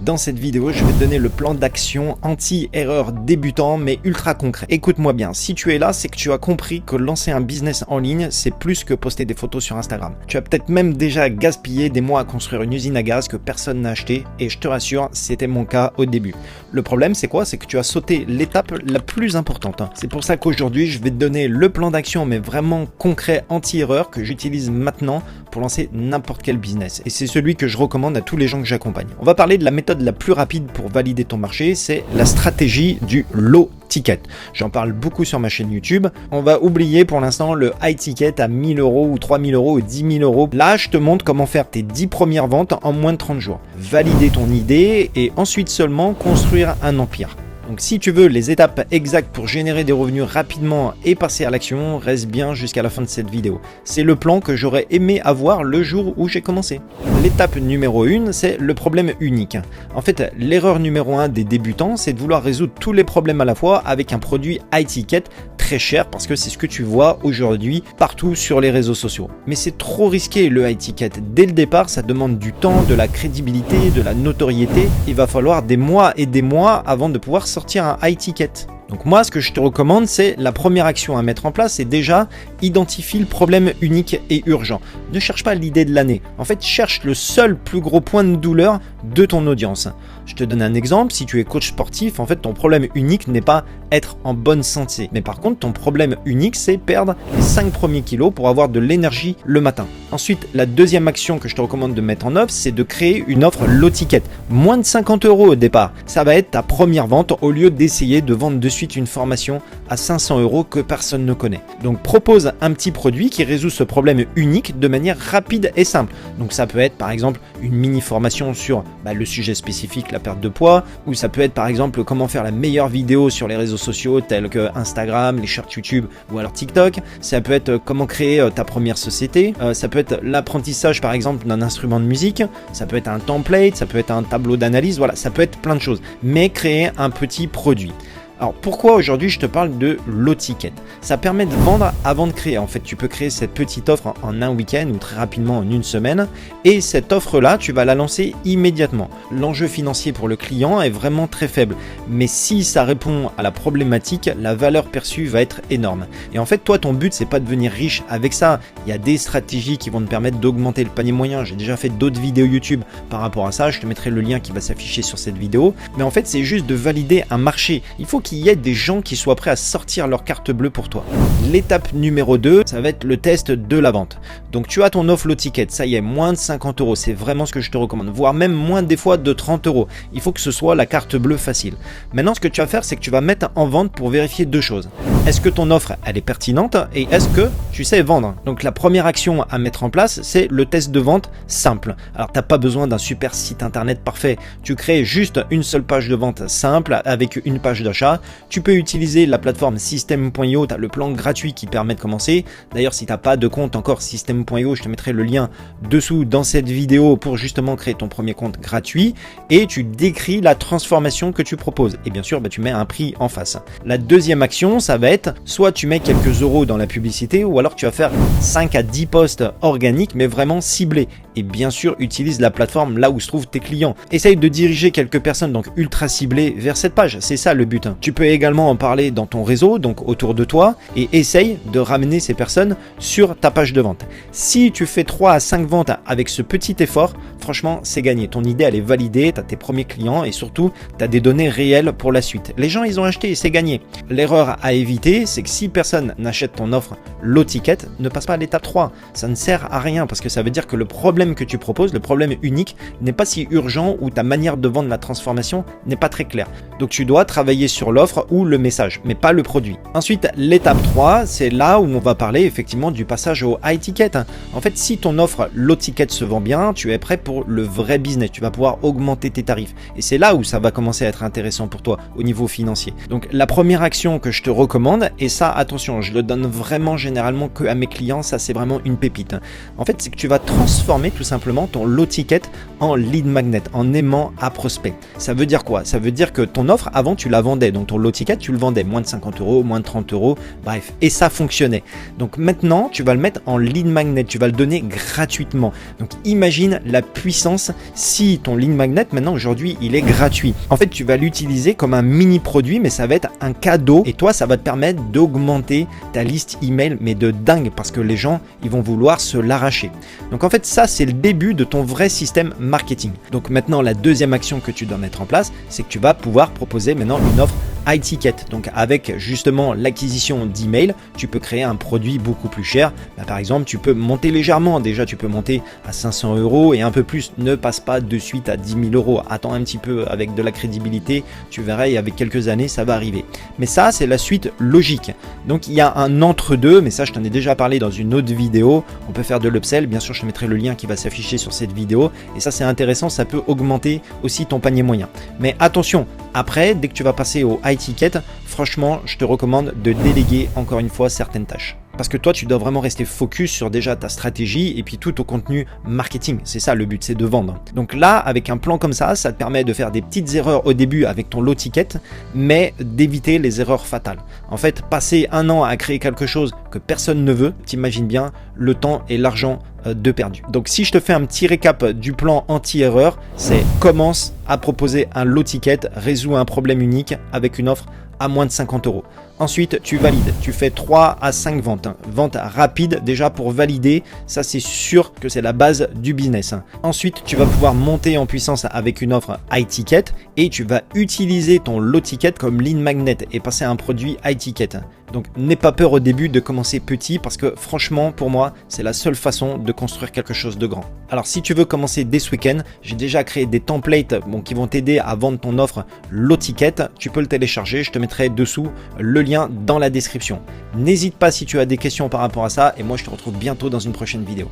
Dans cette vidéo, je vais te donner le plan d'action anti-erreur débutant mais ultra concret. Écoute-moi bien, si tu es là, c'est que tu as compris que lancer un business en ligne, c'est plus que poster des photos sur Instagram. Tu as peut-être même déjà gaspillé des mois à construire une usine à gaz que personne n'a acheté et je te rassure, c'était mon cas au début. Le problème, c'est quoi? C'est que tu as sauté l'étape la plus importante. C'est pour ça qu'aujourd'hui, je vais te donner le plan d'action mais vraiment concret anti-erreur que j'utilise maintenant pour lancer n'importe quel business. Et c'est celui que je recommande à tous les gens que j'accompagne. On va parler de la méthode la plus rapide pour valider ton marché, c'est la stratégie du low ticket. J'en parle beaucoup sur ma chaîne YouTube. On va oublier pour l'instant le high ticket à 1000 euros ou 3000 euros ou 10 000 euros. Là, je te montre comment faire tes 10 premières ventes en moins de 30 jours. Valider ton idée et ensuite seulement construire un empire. Donc si tu veux les étapes exactes pour générer des revenus rapidement et passer à l'action, reste bien jusqu'à la fin de cette vidéo. C'est le plan que j'aurais aimé avoir le jour où j'ai commencé. L'étape numéro 1, c'est le problème unique. En fait, l'erreur numéro 1 des débutants, c'est de vouloir résoudre tous les problèmes à la fois avec un produit high ticket très cher parce que c'est ce que tu vois aujourd'hui partout sur les réseaux sociaux. Mais c'est trop risqué le high ticket. Dès le départ, ça demande du temps, de la crédibilité, de la notoriété. Il va falloir des mois et des mois avant de pouvoir sortir un high ticket. Donc moi, ce que je te recommande, c'est la première action à mettre en place, c'est déjà identifie le problème unique et urgent. Ne cherche pas l'idée de l'année. En fait, cherche le seul plus gros point de douleur de ton audience. Je te donne un exemple. Si tu es coach sportif, en fait, ton problème unique n'est pas être en bonne santé. Mais par contre, ton problème unique, c'est perdre les 5 premiers kilos pour avoir de l'énergie le matin. Ensuite, la deuxième action que je te recommande de mettre en œuvre, c'est de créer une offre low ticket. Moins de 50 euros au départ. Ça va être ta première vente au lieu d'essayer de vendre de suite une formation à 500 euros que personne ne connaît. Donc propose un petit produit qui résout ce problème unique de manière rapide et simple. Donc ça peut être par exemple une mini formation sur le sujet spécifique, la perte de poids, ou ça peut être par exemple comment faire la meilleure vidéo sur les réseaux sociaux tels que Instagram, les shorts YouTube ou alors TikTok. Ça peut être comment créer ta première société. Ça peut être l'apprentissage par exemple d'un instrument de musique. Ça peut être un template, ça peut être un tableau d'analyse. Voilà, ça peut être plein de choses. Mais créer un petit produit. Alors pourquoi aujourd'hui je te parle de low ticket? Ça permet de vendre avant de créer. En fait, tu peux créer cette petite offre en un week-end ou très rapidement en une semaine. Et cette offre-là, tu vas la lancer immédiatement. L'enjeu financier pour le client est vraiment très faible. Mais si ça répond à la problématique, la valeur perçue va être énorme. Et en fait, toi, ton but, c'est pas de devenir riche avec ça. Il y a des stratégies qui vont te permettre d'augmenter le panier moyen. J'ai déjà fait d'autres vidéos YouTube par rapport à ça. Je te mettrai le lien qui va s'afficher sur cette vidéo. Mais en fait, c'est juste de valider un marché. Il faut qu'il y ait des gens qui soient prêts à sortir leur carte bleue pour toi. L'étape numéro 2, ça va être le test de la vente. Donc tu as ton offre low ticket, ça y est, moins de 50 euros, c'est vraiment ce que je te recommande, voire même moins des fois de 30 euros. Il faut que ce soit la carte bleue facile. Maintenant, ce que tu vas faire, c'est que tu vas mettre en vente pour vérifier deux choses. Est-ce que ton offre, elle est pertinente et est-ce que tu sais vendre? Donc la première action à mettre en place, c'est le test de vente simple. Alors t'as pas besoin d'un super site internet parfait. Tu crées juste une seule page de vente simple avec une page d'achat. Tu peux utiliser la plateforme System.io, tu as le plan gratuit qui permet de commencer. D'ailleurs, si tu n'as pas de compte encore System.io, je te mettrai le lien dessous dans cette vidéo pour justement créer ton premier compte gratuit. Et tu décris la transformation que tu proposes. Et bien sûr, tu mets un prix en face. La deuxième action, ça va être soit tu mets quelques euros dans la publicité ou alors tu vas faire 5 à 10 posts organiques mais vraiment ciblés. Et bien sûr, utilise la plateforme là où se trouvent tes clients. Essaye de diriger quelques personnes donc ultra ciblées vers cette page. C'est ça le but. Tu peux également en parler dans ton réseau, donc autour de toi, et essaye de ramener ces personnes sur ta page de vente. Si tu fais 3 à 5 ventes avec ce petit effort, franchement, c'est gagné. Ton idée, elle est validée, tu as tes premiers clients et surtout, tu as des données réelles pour la suite. Les gens, ils ont acheté et c'est gagné. L'erreur à éviter, c'est que si personne n'achète ton offre low ticket, ne passe pas à l'étape 3. Ça ne sert à rien parce que ça veut dire que le problème que tu proposes, le problème unique, n'est pas si urgent ou ta manière de vendre la transformation n'est pas très claire. Donc tu dois travailler sur l'offre ou le message, mais pas le produit. Ensuite, l'étape 3, c'est là où on va parler effectivement du passage au high ticket. En fait, si ton offre low ticket se vend bien, tu es prêt pour le vrai business. Tu vas pouvoir augmenter tes tarifs. Et c'est là où ça va commencer à être intéressant pour toi au niveau financier. Donc la première action que je te recommande, et ça, attention, je le donne vraiment généralement que à mes clients, ça c'est vraiment une pépite. En fait, c'est que tu vas transformer transformer tout simplement ton low ticket en lead magnet, en aimant à prospect. Ça veut dire quoi? Ça veut dire que ton offre, avant tu la vendais, donc ton low ticket, tu le vendais moins de 50 euros, moins de 30 euros, bref, et ça fonctionnait. Donc maintenant, tu vas le mettre en lead magnet, tu vas le donner gratuitement. Donc imagine la puissance si ton lead magnet, maintenant aujourd'hui, il est gratuit. En fait, tu vas l'utiliser comme un mini produit, mais ça va être un cadeau et toi, ça va te permettre d'augmenter ta liste email, mais de dingue, parce que les gens, ils vont vouloir se l'arracher. Donc en fait, ça, c'est le début de ton vrai système marketing. Donc maintenant, la deuxième action que tu dois mettre en place, c'est que tu vas pouvoir proposer maintenant une offre high ticket. Donc avec justement l'acquisition d'email, tu peux créer un produit beaucoup plus cher. Par exemple, tu peux monter légèrement. Déjà, tu peux monter à 500 euros et un peu plus. Ne passe pas de suite à 10 000 euros. Attends un petit peu avec de la crédibilité. Tu verras, et avec quelques années, ça va arriver. Mais ça, c'est la suite logique. Donc il y a un entre-deux, mais ça, je t'en ai déjà parlé dans une autre vidéo. On peut faire de l'upsell. Bien sûr, je te mettrai le lien qui va s'afficher sur cette vidéo. Et ça, c'est intéressant. Ça peut augmenter aussi ton panier moyen. Mais attention, après, dès que tu vas passer au high ticket, franchement, je te recommande de déléguer encore une fois certaines tâches. Parce que toi, tu dois vraiment rester focus sur déjà ta stratégie et puis tout au contenu marketing. C'est ça le but, c'est de vendre. Donc là, avec un plan comme ça te permet de faire des petites erreurs au début avec ton low ticket, mais d'éviter les erreurs fatales. En fait, passer un an à créer quelque chose que personne ne veut, t'imagines bien le temps et l'argent de perdu. Donc si je te fais un petit récap du plan anti-erreur, c'est commence à proposer un low ticket, résous un problème unique avec une offre à moins de 50 euros. Ensuite, tu valides, tu fais 3 à 5 ventes. Vente rapide déjà pour valider, ça c'est sûr que c'est la base du business. Ensuite, tu vas pouvoir monter en puissance avec une offre high ticket et tu vas utiliser ton low ticket comme lead magnet et passer à un produit high ticket. Donc n'aie pas peur au début de commencer petit parce que franchement pour moi c'est la seule façon de construire quelque chose de grand. Alors si tu veux commencer dès ce week-end, j'ai déjà créé des templates qui vont t'aider à vendre ton offre low ticket. Tu peux le télécharger, je te mettrai dessous le lien dans la description. N'hésite pas si tu as des questions par rapport à ça et moi je te retrouve bientôt dans une prochaine vidéo.